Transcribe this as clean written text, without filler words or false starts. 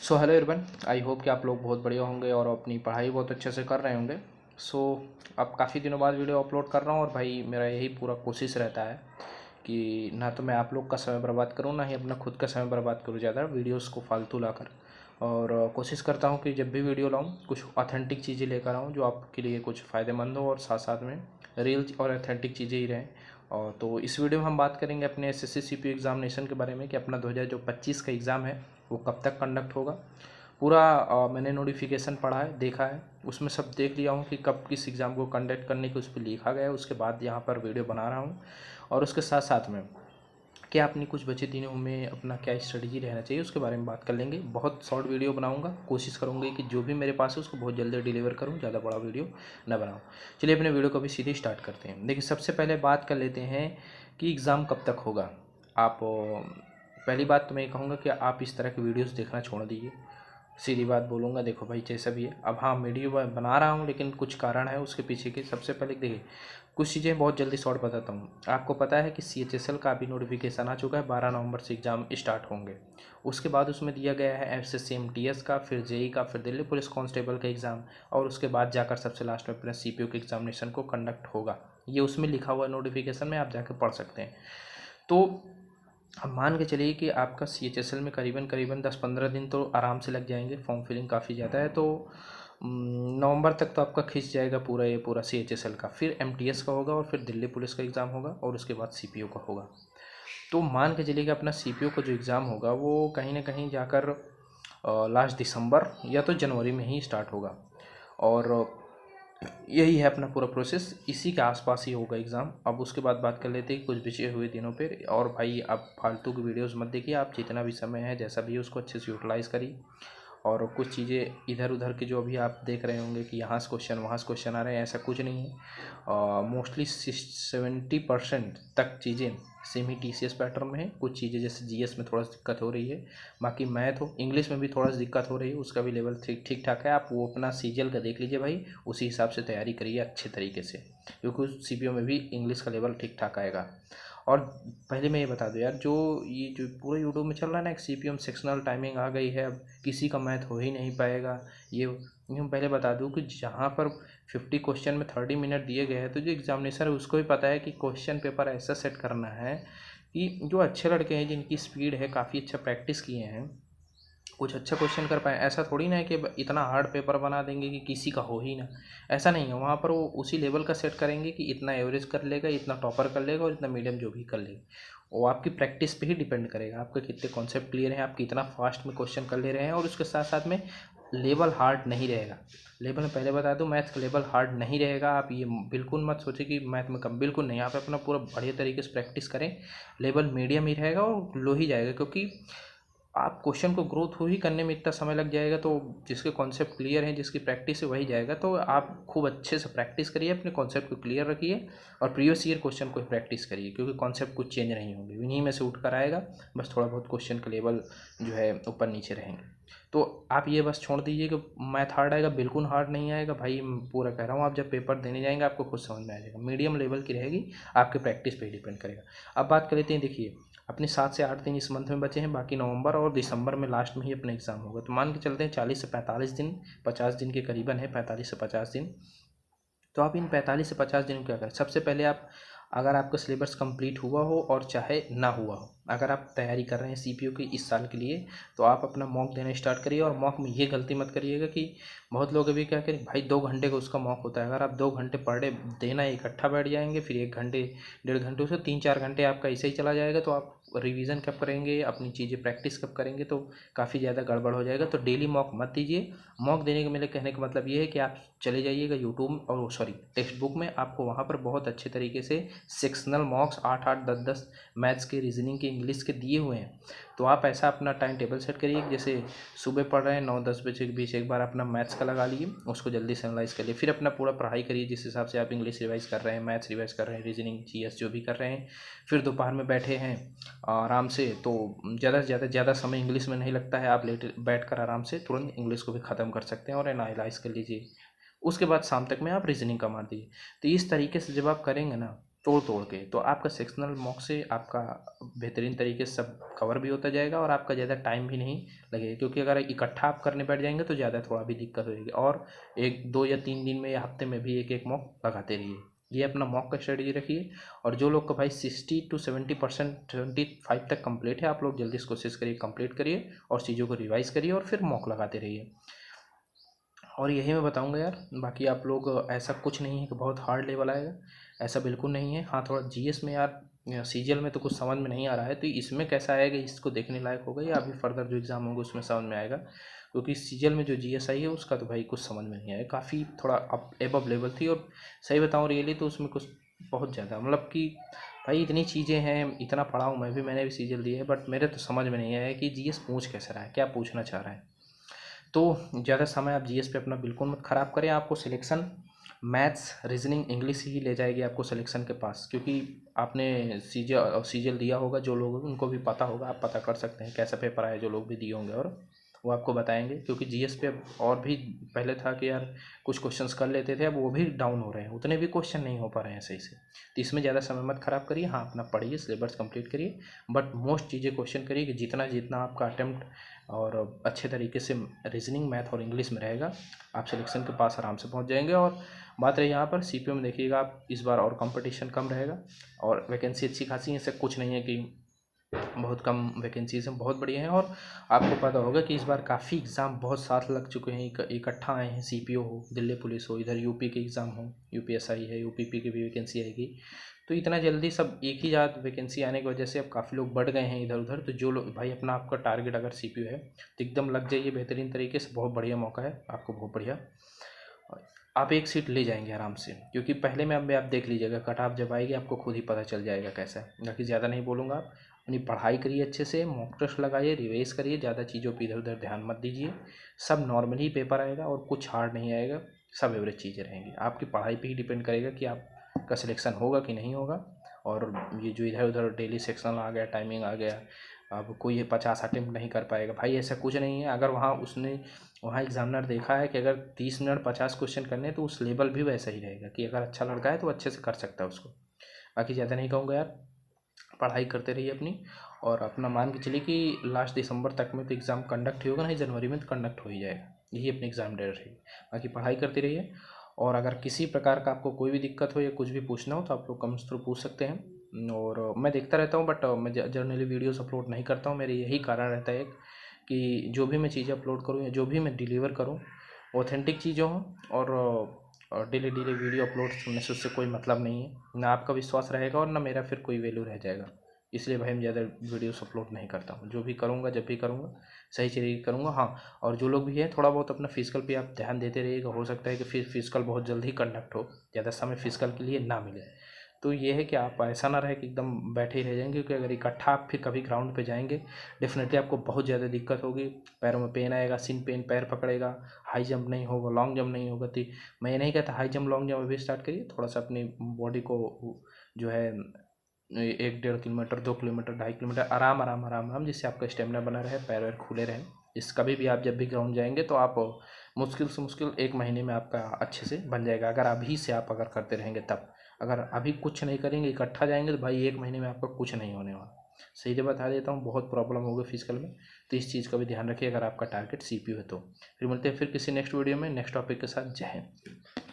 So hello everyone, I hope कि आप लोग बहुत बढ़िया होंगे और अपनी पढ़ाई बहुत अच्छे से कर रहे होंगे। सो अब काफ़ी दिनों बाद वीडियो अपलोड कर रहा हूँ और भाई मेरा यही पूरा कोशिश रहता है कि ना तो मैं आप लोग का समय बर्बाद करूँ, ना ही अपना खुद का समय बर्बाद करूँ ज़्यादा वीडियोस को फालतू लाकर। और कोशिश करता हूँ कि जब भी वीडियो लाऊँ कुछ ऑथेंटिक चीज़ें लेकर आऊँ जो आपके लिए कुछ फ़ायदेमंद हो और साथ साथ में रियल और ऑथेंटिक चीज़ें ही रहें। और तो इस वीडियो में हम बात करेंगे अपने एसएससी सीपीयू एग्जामिनेशन के बारे में कि अपना 2025 का एग्ज़ाम है वो कब तक कंडक्ट होगा। पूरा मैंने नोटिफिकेशन पढ़ा है, देखा है, उसमें सब देख लिया हूँ कि कब किस एग्ज़ाम को कंडक्ट करने की उस पर लिखा गया है। उसके बाद यहाँ पर वीडियो बना रहा हूँ और उसके साथ साथ में क्या अपनी कुछ बचे दिनों में अपना क्या स्ट्रेटजी रहना चाहिए उसके बारे में बात कर लेंगे। बहुत शॉर्ट वीडियो बनाऊंगा, कोशिश करूँगी कि जो भी मेरे पास है उसको बहुत जल्दी डिलीवर करूँ, ज़्यादा बड़ा वीडियो ना बनाऊँ। चलिए अपने वीडियो को भी सीधे स्टार्ट करते हैं। देखिए सबसे पहले बात कर लेते हैं कि एग्ज़ाम कब तक होगा। आप पहली बात तो मैं ये कहूँगा कि आप इस तरह की वीडियोज़ देखना छोड़ दीजिए। सीधी बात बोलूँगा, देखो भाई जैसा भी है, अब हाँ वीडियो बना रहा हूँ लेकिन कुछ कारण है उसके पीछे के। सबसे पहले देखिए कुछ चीज़ें बहुत जल्दी शॉर्ट बताता हूँ। आपको पता है कि CHSL का अभी नोटिफिकेशन आ चुका है, 12 नवंबर से एग्ज़ाम स्टार्ट होंगे। उसके बाद उसमें दिया गया है SSC MTS का, फिर JEE का, फिर दिल्ली पुलिस कांस्टेबल का एग्ज़ाम, और उसके बाद जाकर सबसे लास्ट में अपने CPU के एग्जामिनेशन को कंडक्ट होगा। ये उसमें लिखा हुआ नोटिफिकेशन में आप जाकर पढ़ सकते हैं। तो अब मान के चलिए कि आपका CHSL में करीबन करीबन 10-15 दिन तो आराम से लग जाएंगे। फॉर्म फिलिंग काफ़ी ज़्यादा है तो नवंबर तक तो आपका खिंच जाएगा पूरा ये पूरा CHSL का। फिर MTS का होगा और फिर दिल्ली पुलिस का एग्ज़ाम होगा और उसके बाद CPU का होगा। तो मान के चलिए कि अपना CPU का जो एग्ज़ाम होगा वो कहीं ना कहीं जाकर लास्ट दिसंबर या तो जनवरी में ही स्टार्ट होगा। और यही है अपना पूरा प्रोसेस, इसी के आसपास ही होगा एग्ज़ाम। अब उसके बाद बात कर लेते हैं कुछ बचे हुए दिनों पे। और भाई आप फालतू की वीडियोस मत देखिए, आप जितना भी समय है जैसा भी है उसको अच्छे से यूटिलाइज़ करिए। और कुछ चीज़ें इधर उधर की जो अभी आप देख रहे होंगे कि यहाँ से क्वेश्चन वहाँ से क्वेश्चन आ रहे हैं, ऐसा कुछ नहीं है। मोस्टली 70% तक चीज़ें सेमी TCS पैटर्न में है। कुछ चीज़ें जैसे GS में थोड़ा सा दिक्कत हो रही है, बाकी मैथ हो इंग्लिश में भी थोड़ा सा दिक्कत हो रही है, उसका भी लेवल ठीक ठाक है। आप वो अपना CGL का देख लीजिए भाई, उसी हिसाब से तैयारी करिए अच्छे तरीके से, क्योंकि CPO में भी इंग्लिश का लेवल ठीक ठाक आएगा। और पहले मैं ये बता दूं यार, ये जो पूरे यूट्यूब में चल रहा है ना, एक CPO में सेक्शनल टाइमिंग आ गई है, अब किसी का मैथ हो ही नहीं पाएगा। ये मैं पहले बता दूं कि जहाँ पर 50 क्वेश्चन में 30 मिनट दिए गए हैं तो जो एग्जामिनेशन है उसको भी पता है कि क्वेश्चन पेपर ऐसा सेट करना है कि जो अच्छे लड़के हैं जिनकी स्पीड है, काफ़ी अच्छा प्रैक्टिस किए हैं, कुछ अच्छा क्वेश्चन कर पाए। ऐसा थोड़ी ना है कि इतना हार्ड पेपर बना देंगे कि किसी का हो ही ना, ऐसा नहीं है। वहाँ पर वो उसी लेवल का सेट करेंगे कि इतना एवरेज कर लेगा, इतना टॉपर कर लेगा और इतना मीडियम जो भी कर लेगा। वो आपकी प्रैक्टिस पे ही डिपेंड करेगा, आपके कितने कॉन्सेप्ट क्लियर हैं, आप कितना फास्ट में क्वेश्चन कर ले रहे हैं। और उसके साथ साथ में लेवल हार्ड नहीं रहेगा। लेवल में पहले बता दूं, मैथ्स का लेवल हार्ड नहीं रहेगा। आप ये बिल्कुल मत सोचिए कि मैथ में कम, बिल्कुल नहीं। आप अपना पूरा बढ़िया तरीके से प्रैक्टिस करें, लेवल मीडियम ही रहेगा और लो ही जाएगा। क्योंकि आप क्वेश्चन को ग्रोथ हो ही करने में इतना समय लग जाएगा, तो जिसके कॉन्सेप्ट क्लियर हैं, जिसकी प्रैक्टिस है वही जाएगा। तो आप खूब अच्छे से प्रैक्टिस करिए, अपने कॉन्सेप्ट को क्लियर रखिए और प्रीवियस ईयर क्वेश्चन को प्रैक्टिस करिए, क्योंकि कॉन्सेप्ट कुछ चेंज नहीं होंगे, इन्हीं में से उठ कर आएगा। बस थोड़ा बहुत क्वेश्चन का लेवल जो है ऊपर नीचे रहेंगे। तो आप ये बस छोड़ दीजिए कि मैथ हार्ड आएगा, बिल्कुल हार्ड नहीं आएगा भाई, मैं पूरा कह रहा हूँ। आप जब पेपर देने जाएंगे आपको खुद समझ में आ जाएगा, मीडियम लेवल की रहेगी, आपके प्रैक्टिस पे ही डिपेंड करेगा। अब बात कर लेते हैं, देखिए अपने 7 से 8 दिन इस मंथ में बचे हैं, बाकी नवंबर और दिसंबर में लास्ट में ही अपना एग्ज़ाम होगा। तो मान के चलते हैं 40 से 45 दिन, 50 दिन के करीबन है, 45 से 50 दिन। तो आप इन 45 से 50 दिन में क्या करें? सबसे पहले आप, अगर आपका सिलेबस कंप्लीट हुआ हो और चाहे ना हुआ हो, अगर आप तैयारी कर रहे हैं CPU की इस साल के लिए, तो आप अपना मॉक देना स्टार्ट करिए। और मॉक में ये गलती मत करिएगा कि बहुत लोग अभी क्या करें भाई, 2 घंटे का उसका मॉक होता है। अगर आप 2 घंटे पर डे देना इकट्ठा बैठ जाएंगे, फिर 1 घंटे 1.5 घंटे, उससे 3-4 घंटे आपका ऐसे ही चला जाएगा। तो आप रिवीजन कब करेंगे, अपनी चीज़ें प्रैक्टिस कब करेंगे, तो काफ़ी ज़्यादा गड़बड़ हो जाएगा। तो डेली मॉक मत दीजिए। मॉक देने का मेरे कहने का मतलब ये है कि आप चले जाइएगा यूट्यूब और सॉरी टेक्स्ट बुक में, आपको वहाँ पर बहुत अच्छे तरीके से सेक्शनल मॉक्स 8-8 10-10 मैथ्स के, रीजनिंग के, इंग्लिश के दिए हुए हैं। तो आप ऐसा अपना टाइम टेबल सेट करिए कि जैसे सुबह पढ़ रहे हैं 9-10 बजे के बीच एक बार अपना मैथ्स का लगा लिए, उसको जल्दी से एनालाइज करिए, फिर अपना पूरा पढ़ाई करिए जिस हिसाब से आप इंग्लिश रिवाइज कर रहे हैं, मैथ्स रिवाइज कर रहे हैं, रीजनिंग GS जो भी कर रहे हैं। फिर दोपहर में बैठे हैं आराम से, तो ज़्यादा से ज़्यादा समय इंग्लिश में नहीं लगता है, आप लेट बैठ कर आराम से तुरंत इंग्लिश को भी ख़त्म कर सकते हैं और एनालाइज कर लीजिए। उसके बाद शाम तक में आप रीजनिंग का मार दीजिए। तो इस तरीके से जब आप करेंगे ना, तोड़ तोड़ के, तो आपका सेक्शनल मॉक से आपका बेहतरीन तरीके से सब कवर भी होता जाएगा और आपका ज़्यादा टाइम भी नहीं लगेगा, क्योंकि अगर इकट्ठा आप करने बैठ जाएंगे तो ज़्यादा थोड़ा भी दिक्कत होगी। और 1 2 या 3 दिन में या हफ्ते में भी एक एक मॉक लगाते रहिए। ये अपना मॉक का स्ट्रेटजी रखिए। और जो लोग का भाई 60 to 70%, 75 तक कंप्लीट है, आप लोग जल्दी से कोशिश करिए कंप्लीट करिए और चीज़ों को रिवाइज करिए और फिर मॉक लगाते रहिए। और यही मैं बताऊंगा यार, बाकी आप लोग ऐसा कुछ नहीं है कि बहुत हार्ड लेवल आएगा, ऐसा बिल्कुल नहीं है। हाँ, थोड़ा जीएस में यार, सीजीएल में तो कुछ समझ में नहीं आ रहा है, तो इसमें कैसा आएगा इसको देखने लायक होगा, या अभी फर्दर जो एग्ज़ाम होंगे उसमें समझ में आएगा। क्योंकि सीजीएल में जो जीएस आई है उसका तो भाई कुछ समझ में नहीं आया, काफ़ी थोड़ा अप एबव लेवल थी। और सही बताऊँ रियली तो उसमें कुछ बहुत ज़्यादा, मतलब कि भाई इतनी चीज़ें हैं, इतना पढ़ा हूँ मैंने भी सीजीएल दिया है, बट मेरे तो समझ में नहीं आया कि जीएस पूछ कैसे रहा है, क्या पूछना चाह रहा है। तो ज़्यादा समय आप जीएस पे अपना बिल्कुल मत ख़राब करें। आपको सिलेक्शन मैथ्स, रीजनिंग, इंग्लिश ही ले जाएगी आपको सिलेक्शन के पास, क्योंकि आपने सीजीएल दिया होगा, जो लोग उनको भी पता होगा, आप पता कर सकते हैं कैसा पेपर आया, जो लोग भी दिए होंगे, और वो आपको बताएंगे। क्योंकि जीएस पे और भी पहले था कि यार कुछ क्वेश्चंस कर लेते थे, अब वो भी डाउन हो रहे हैं, उतने भी क्वेश्चन नहीं हो पा रहे हैं सही से। तो इसमें ज़्यादा समय मत ख़राब करिए। हाँ, अपना पढ़िए, सिलेबस कंप्लीट करिए, बट मोस्ट चीज़ें क्वेश्चन करिए कि जितना जितना आपका अटेम्प्ट और अच्छे तरीके से रीजनिंग, मैथ और इंग्लिश में रहेगा, आप सिलेक्शन के पास आराम से पहुंच जाएंगे। और बात रही यहाँ पर सीपीओ में, देखिएगा आप इस बार और कंपटीशन कम रहेगा और वैकेंसी अच्छी खासी है, ऐसे कुछ नहीं है कि बहुत कम वैकेंसीज हैं, बहुत बढ़िया हैं। और आपको पता होगा कि इस बार काफ़ी एग्ज़ाम बहुत साथ लग चुके हैं, इकट्ठा आए हैं, सीपीओ हो, दिल्ली पुलिस हो, इधर यूपी के एग्ज़ाम हो, यूपीएसआई है, यूपीपी की भी वैकेंसी आएगी। तो इतना जल्दी सब एक ही साथ वैकेंसी आने की वजह से अब काफ़ी लोग बढ़ गए हैं इधर उधर। तो जो लोग भाई अपना आपका टारगेट अगर सीपीओ है तो एकदम लग जाइए बेहतरीन तरीके से, बहुत बढ़िया मौका है आपको, बहुत बढ़िया। आप एक सीट ले जाएंगे आराम से, क्योंकि पहले में अब आप देख लीजिएगा, कट ऑफ जब आएगी आपको खुद ही पता चल जाएगा कैसा है। बाकी ज़्यादा नहीं बोलूँगा, आप अपनी पढ़ाई करिए अच्छे से, मॉक टेस्ट लगाइए, रिवाइज करिए, ज़्यादा चीज़ों पर इधर उधर ध्यान मत दीजिए। सब नॉर्मल ही पेपर आएगा और कुछ हार्ड नहीं आएगा, सब एवरेज चीज़ें रहेंगी। आपकी पढ़ाई पर ही डिपेंड करेगा कि आपका सिलेक्शन होगा कि नहीं होगा। और ये जो इधर उधर डेली सेक्शन आ गया, टाइमिंग आ गया, अब कोई 50 अटेम्प्ट नहीं कर पाएगा, भाई ऐसा कुछ नहीं है। अगर वहाँ एग्जामिनर देखा है कि अगर 30 मिनट 50 क्वेश्चन करने हैं, तो उस लेवल भी वैसा ही रहेगा कि अगर अच्छा लड़का है तो अच्छे से कर सकता है उसको। बाकी ज़्यादा नहीं कहूँगा यार, पढ़ाई करते रहिए अपनी। और अपना मान के चलिए कि लास्ट दिसंबर तक में तो एग्ज़ाम कंडक्ट ही होगा, नहीं जनवरी में तो कंडक्ट हो ही जाएगा, यही अपनी एग्ज़ाम डेट रहेगी। बाकी पढ़ाई करते रहिए। और अगर किसी प्रकार का आपको कोई भी दिक्कत हो या कुछ भी पूछना हो तो आप लोग कमेंट्स थ्रू पूछ सकते हैं। और मैं देखता रहता हूँ, बट मैं जर्नली वीडियोस अपलोड नहीं करता हूँ। मेरे यही कारण रहता है कि जो भी मैं चीज़ें अपलोड करूँ या जो भी मैं डिलीवर करूँ, ऑथेंटिक चीज़ें हों। और डेली डेली वीडियो अपलोड करने से उससे कोई मतलब नहीं है, ना आपका विश्वास रहेगा और ना मेरा फिर कोई वैल्यू रह जाएगा। इसलिए भाई मैं ज़्यादा वीडियोस अपलोड नहीं करता हूँ। जो भी करूँगा, जब भी करूँगा, सही चीज़ करूँगा। हाँ, और जो लोग भी हैं थोड़ा बहुत अपना फिजिकल पे आप ध्यान देते रहिएगा। हो सकता है कि फिर फिजिकल बहुत जल्दी कंडक्ट हो, ज़्यादा समय फिजिकल के लिए ना मिले। तो ये है कि आप ऐसा ना रहे कि एकदम बैठे ही रह जाएंगे, क्योंकि अगर इकट्ठा आप फिर कभी ग्राउंड पे जाएंगे, डेफिनेटली आपको बहुत ज़्यादा दिक्कत होगी। पैरों में पेन आएगा, सिन पेन, पैर पकड़ेगा, हाई जंप नहीं होगा, लॉन्ग जंप नहीं होगा। तो मैं ये नहीं कहता हाई जंप लॉन्ग जंप अभी स्टार्ट करिए, थोड़ा सा अपनी बॉडी को जो है 1 1.5 किलोमीटर, 2 किलोमीटर, 2.5 किलोमीटर आराम आराम आराम आराम, जिससे आपका स्टेमिना बना रहे, पैर वैर खुले रहें। इस कभी भी आप जब भी ग्राउंड जाएंगे तो आप मुश्किल से मुश्किल 1 महीने में आपका अच्छे से बन जाएगा, अगर अभी से आप अगर करते रहेंगे तब। अगर अभी कुछ नहीं करेंगे, इकट्ठा जाएंगे, तो भाई 1 महीने में आपका कुछ नहीं होने वाला। सीधे बता देता हूँ, बहुत प्रॉब्लम होगी फिजिकल में। तो इस चीज़ का भी ध्यान रखिए अगर आपका टारगेट सीपीयू है तो। फिर मिलते हैं फिर किसी नेक्स्ट वीडियो में नेक्स्ट टॉपिक के साथ। जय हिंद।